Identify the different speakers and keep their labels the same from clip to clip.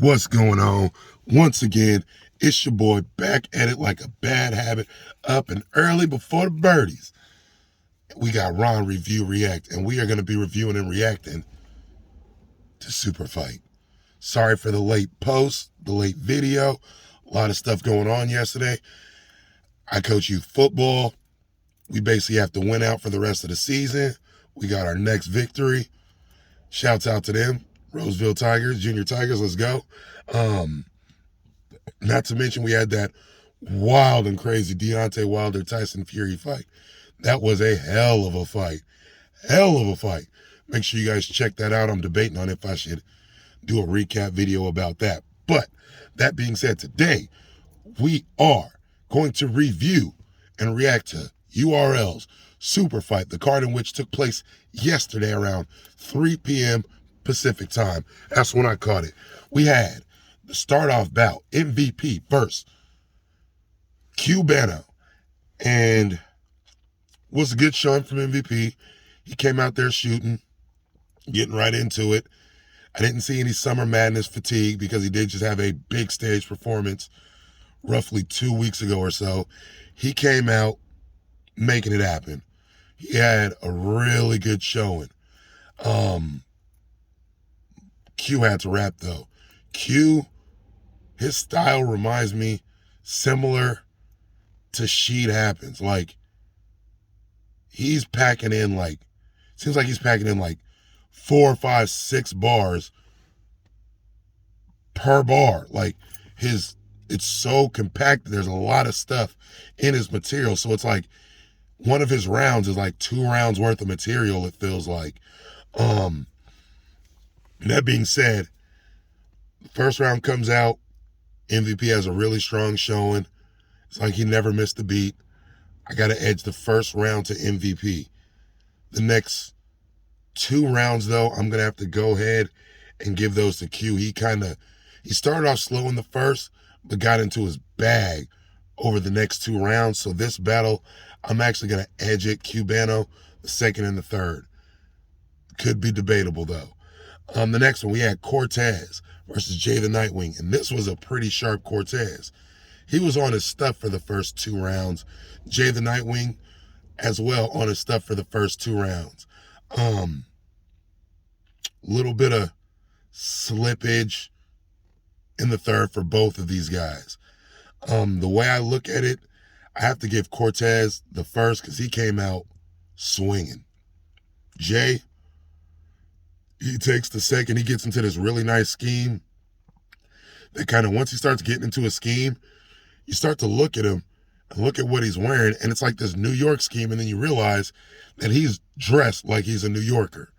Speaker 1: What's going on? Once again, it's your boy back at it like a bad habit, up and early before the birdies. We got Ron Review React, and we are going to be reviewing and reacting to Superfight. Sorry for the late post, the late video. A lot of stuff going on yesterday. I coach youth football. We basically have to win out for the rest of the season. We got our next victory. Shouts out to them. Roseville Tigers, Junior Tigers, let's go. Not to mention we had that wild and crazy Deontay Wilder-Tyson Fury fight. That was a hell of a fight. Hell of a fight. Make sure you guys check that out. I'm debating on if I should do a recap video about that. But that being said, today we are going to review and react to URL's Superfight, the card in which took place yesterday around 3 p.m. Pacific time. That's when I caught it. We had the start off bout, MVP versus Cubano, and was a good showing from MVP. He came out there shooting, getting right into it. I didn't see any Summer Madness fatigue because he did just have a big stage performance roughly 2 weeks ago or so. He came out making it happen. He had a really good showing. Q had to rap though. Q, his style reminds me similar to Sheed Happens. Like, he's packing in seems like he's packing in 4, 5, 6 bars per bar. Like, it's so compacted. There's a lot of stuff in his material. So it's like one of his rounds is like 2 rounds worth of material, it feels like. That being said, the first round comes out. MVP has a really strong showing. It's like he never missed a beat. I got to edge the first round to MVP. The next 2 rounds, though, I'm going to have to go ahead and give those to Q. He started off slow in the first, but got into his bag over the next 2 rounds. So this battle, I'm actually going to edge it Cubano, the second and the third. Could be debatable, though. The next one, we had Cortez versus Jay the Nightwing, and this was a pretty sharp Cortez. He was on his stuff for the first 2 rounds. Jay the Nightwing as well on his stuff for the first 2 rounds. Little bit of slippage in the third for both of these guys. The way I look at it, I have to give Cortez the first because he came out swinging. Jay, he takes the second. He gets into this really nice scheme that kind of, once he starts getting into a scheme, you start to look at him and look at what he's wearing, and it's like this New York scheme, and then you realize that he's dressed like he's a New Yorker.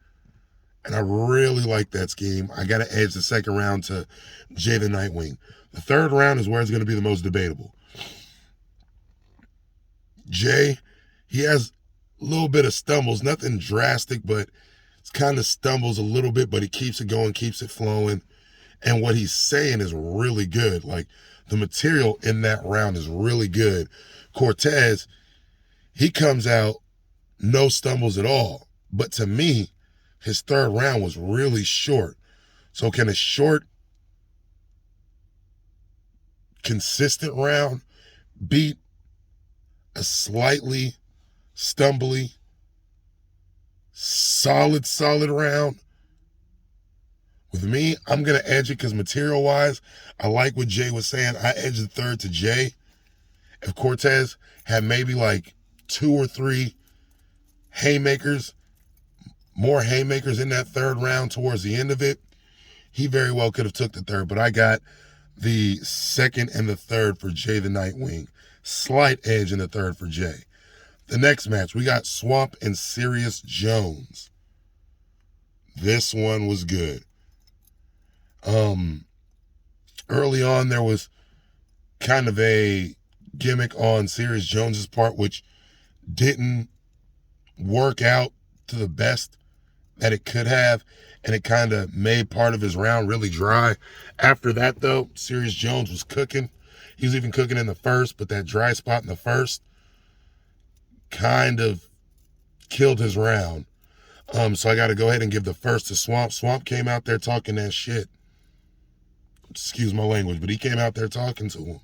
Speaker 1: And I really like that scheme. I got to edge the second round to Jay the Nightwing. The third round is where it's going to be the most debatable. Jay, he has a little bit of stumbles, nothing drastic, but it's kind of stumbles a little bit, but he keeps it going, keeps it flowing. And what he's saying is really good. Like, the material in that round is really good. Cortez, he comes out no stumbles at all. But to me, his third round was really short. So can a short, consistent round beat a slightly stumbly, solid round? With me, I'm going to edge it because material-wise, I like what Jay was saying. I edged the third to Jay. If Cortez had maybe 2 or 3 haymakers, more haymakers in that third round towards the end of it, he very well could have took the third. But I got the second and the third for Jay the Nightwing. Slight edge in the third for Jay. The next match, we got Swamp and Sirius Jones. This one was good. Early on, there was kind of a gimmick on Sirius Jones's part, which didn't work out to the best that it could have, and it kind of made part of his round really dry. After that, though, Sirius Jones was cooking. He was even cooking in the first, but that dry spot in the first kind of killed his round. So I got to go ahead and give the first to Swamp. Swamp came out there talking that shit. excuse my language, but he came out there talking to him.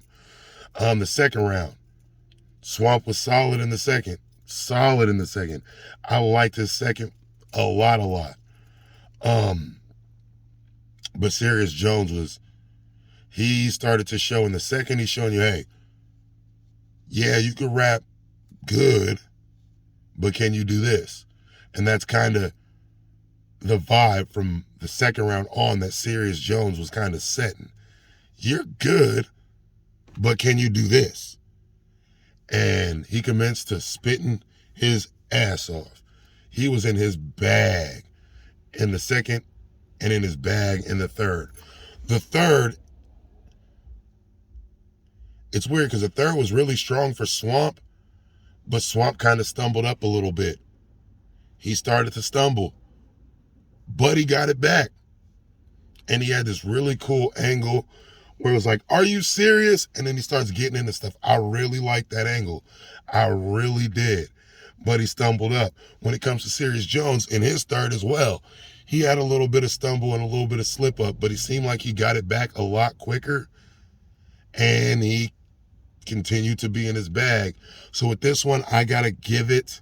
Speaker 1: The second round, Swamp was solid in the second. Solid in the second. I liked his second a lot. But Serious Jones he started to show in the second, he's showing you, hey, yeah, you can rap good, but can you do this? And that's kind of the vibe from the second round on that Serious Jones was kind of setting. You're good, but can you do this? And he commenced to spitting his ass off. He was in his bag in the second and in his bag in the third. The third, it's weird because the third was really strong for Swamp, but Swamp kind of stumbled up a little bit. He started to stumble, but he got it back. And he had this really cool angle where it was like, are you serious? And then he starts getting into stuff. I really liked that angle. I really did. But he stumbled up. When it comes to Serious Jones, in his third as well, he had a little bit of stumble and a little bit of slip up, but he seemed like he got it back a lot quicker. And he continued to be in his bag. So with this one, I got to give it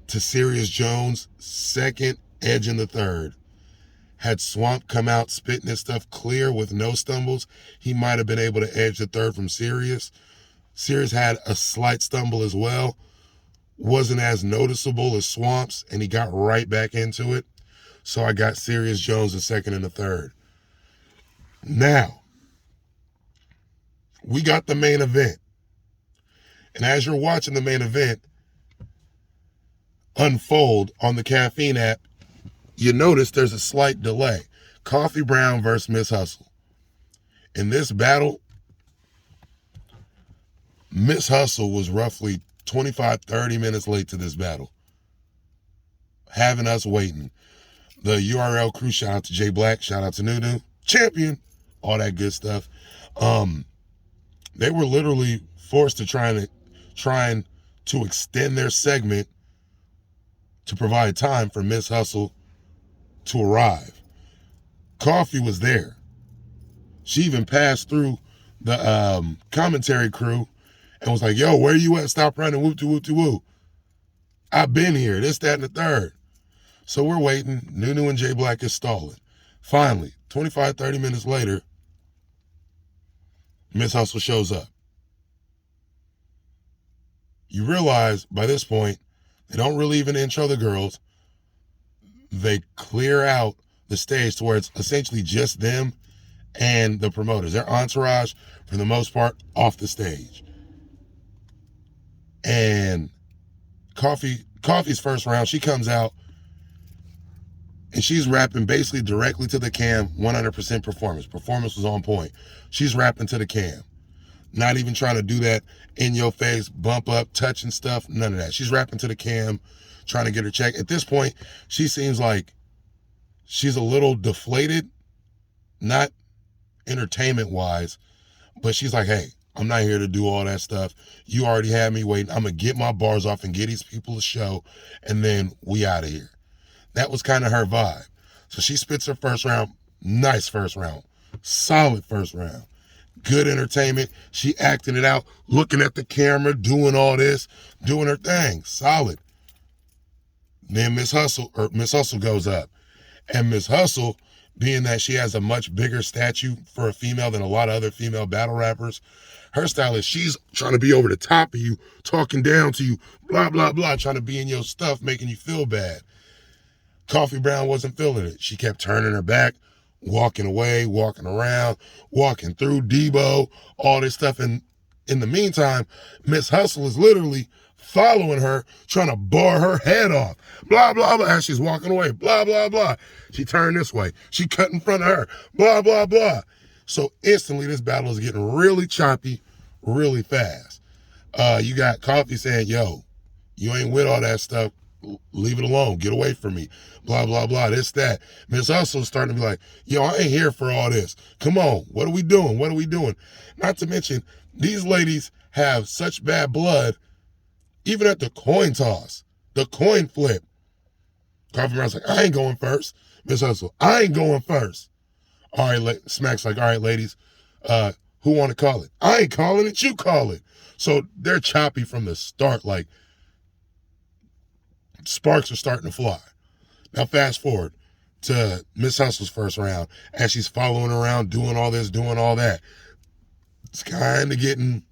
Speaker 1: to Serious Jones, second, edge in the third. Had Swamp come out spitting his stuff clear with no stumbles, he might have been able to edge the third from Serious. Serious had a slight stumble as well. Wasn't as noticeable as Swamp's, and he got right back into it. So I got Serious Jones the second and the third. Now, we got the main event. And as you're watching the main event unfold on the Caffeine app, you notice there's a slight delay. Coffee Brown versus Miss Hustle. In this battle, Miss Hustle was roughly 25-30 minutes late to this battle, having us waiting. The URL crew, shout out to Jay Black, shout out to Nunu, champion, all that good stuff. They were literally forced to trying to extend their segment to provide time for Miss Hustle to arrive. Coffee was there. She even passed through the commentary crew and was like, yo, where you at? Stop running, whoop-de-whoop-de-woo. I've been here, this, that, and the third. So we're waiting. Nunu and Jay Black is stalling. Finally, 25-30 minutes later, Miss Hustle shows up. You realize by this point, they don't really even intro the girls. They clear out the stage to where it's essentially just them and the promoters. Their entourage, for the most part, off the stage. And Coffee's first round, she comes out and she's rapping basically directly to the cam, 100% performance. Performance was on point. She's rapping to the cam. Not even trying to do that in your face, bump up, touching stuff, none of that. She's rapping to the cam, trying to get her check. At this point, she seems like she's a little deflated, not entertainment-wise, but she's like, hey, I'm not here to do all that stuff. You already had me waiting. I'm going to get my bars off and get these people a show, and then we out of here. That was kind of her vibe. So she spits her first round. Nice first round. Solid first round. Good entertainment. She acting it out, looking at the camera, doing all this, doing her thing. Solid. Then Miss Hustle goes up. And Miss Hustle, being that she has a much bigger statue for a female than a lot of other female battle rappers, her style is she's trying to be over the top of you, talking down to you, blah, blah, blah, trying to be in your stuff, making you feel bad. Coffee Brown wasn't feeling it. She kept turning her back, walking away, walking around, walking through Debo, all this stuff. And in the meantime, Miss Hustle is literally following her, trying to bar her head off. Blah, blah, blah. As she's walking away, blah, blah, blah. She turned this way. She cut in front of her, blah, blah, blah. So instantly, this battle is getting really choppy, really fast. You got Coffee saying, yo, you ain't with all that stuff. Leave it alone. Get away from me. Blah, blah, blah. This, that. Miss Hustle's starting to be like, yo, I ain't here for all this. Come on. What are we doing? What are we doing? Not to mention, these ladies have such bad blood, even at the coin toss, the coin flip. Coffee Brown's like, I ain't going first. Miss Hustle, I ain't going first. All right, Smack's like, all right, ladies, who want to call it? I ain't calling it, you call it. So they're choppy from the start, like sparks are starting to fly. Now fast forward to Miss Hustle's first round, as she's following around, doing all this, doing all that. It's kind of getting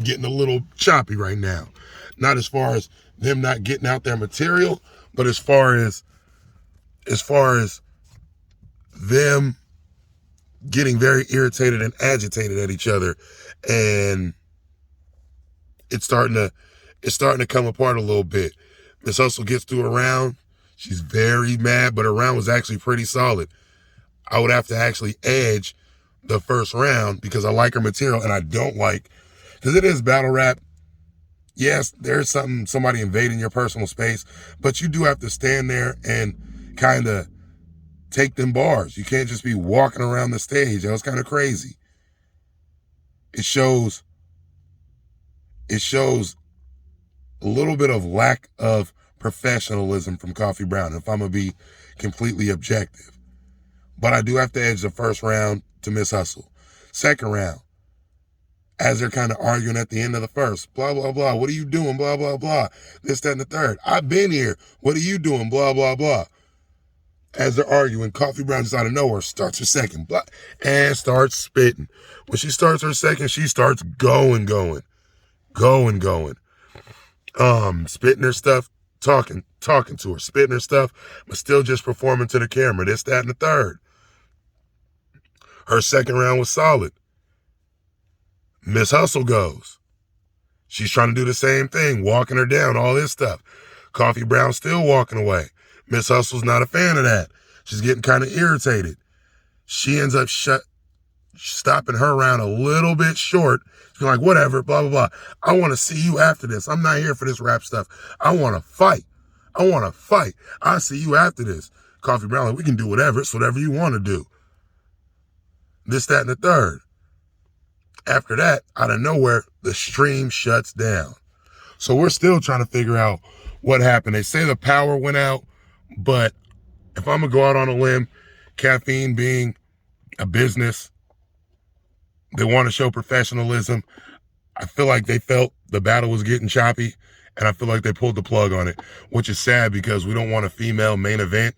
Speaker 1: a little choppy right now. Not as far as them not getting out their material, but as far as them getting very irritated and agitated at each other, and it's starting to come apart a little bit. Miss Hustle gets through a round. She's very mad, but her round was actually pretty solid. I would have to actually edge the first round because I like her material, and I don't like, because it is battle rap. Yes, there's somebody invading your personal space, but you do have to stand there and kind of take them bars. You can't just be walking around the stage. That was kind of crazy. It shows a little bit of lack of professionalism from Coffee Brown, if I'm going to be completely objective. But I do have to edge the first round to Miss Hustle. Second round, as they're kind of arguing at the end of the first, blah, blah, blah. What are you doing? Blah, blah, blah. This, that, and the third. I've been here. What are you doing? Blah, blah, blah. As they're arguing, Coffee Brown just out of nowhere starts her second, blah, and starts spitting. When she starts her second, she starts going. Spitting her stuff, talking to her, spitting her stuff, but still just performing to the camera. This, that, and the third. Her second round was solid. Miss Hustle goes. She's trying to do the same thing, walking her down, all this stuff. Coffee Brown still walking away. Miss Hustle's not a fan of that. She's getting kind of irritated. She ends up stopping her round a little bit short. She's like, whatever, blah, blah, blah. I want to see you after this. I'm not here for this rap stuff. I want to fight. I'll see you after this. Coffee Brown, like, we can do whatever. It's whatever you want to do. This, that, and the third. After that, out of nowhere, the stream shuts down. So we're still trying to figure out what happened. They say the power went out, but if I'm going to go out on a limb, caffeine being a business, they want to show professionalism. I feel like they felt the battle was getting choppy, and I feel like they pulled the plug on it, which is sad because we don't want a female main event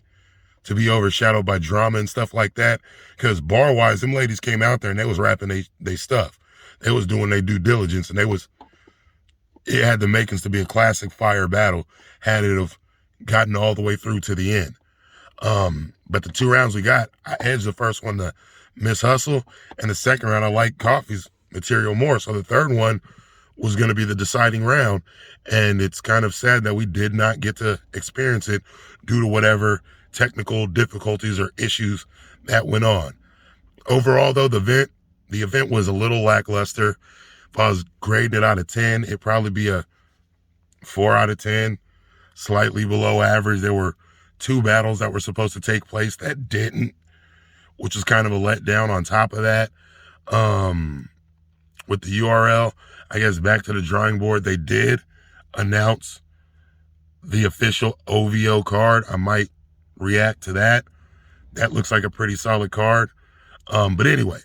Speaker 1: to be overshadowed by drama and stuff like that. Because bar-wise, them ladies came out there and they was rapping they stuff. They was doing their due diligence, and it had the makings to be a classic fire battle had it have gotten all the way through to the end. But the two rounds we got, I edged the first one to Miss Hustle, and the second round I liked Coffee's material more. So the third one was going to be the deciding round, and it's kind of sad that we did not get to experience it due to whatever technical difficulties or issues that went on. Overall, though, the event was a little lackluster. If I was grading it out of 10, it'd probably be a 4 out of 10, slightly below average. There were 2 battles that were supposed to take place that didn't, which was kind of a letdown on top of that. With the URL, I guess back to the drawing board, they did announce the official OVO card. I might react to that. That looks like a pretty solid card. But anyway,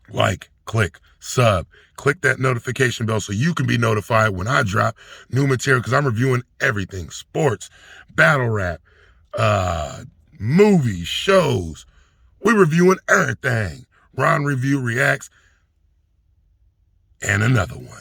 Speaker 1: like, click, sub, click that notification bell so you can be notified when I drop new material, because I'm reviewing everything: sports, battle rap, movies, shows. We're reviewing everything. Ron Review Reacts, and another one.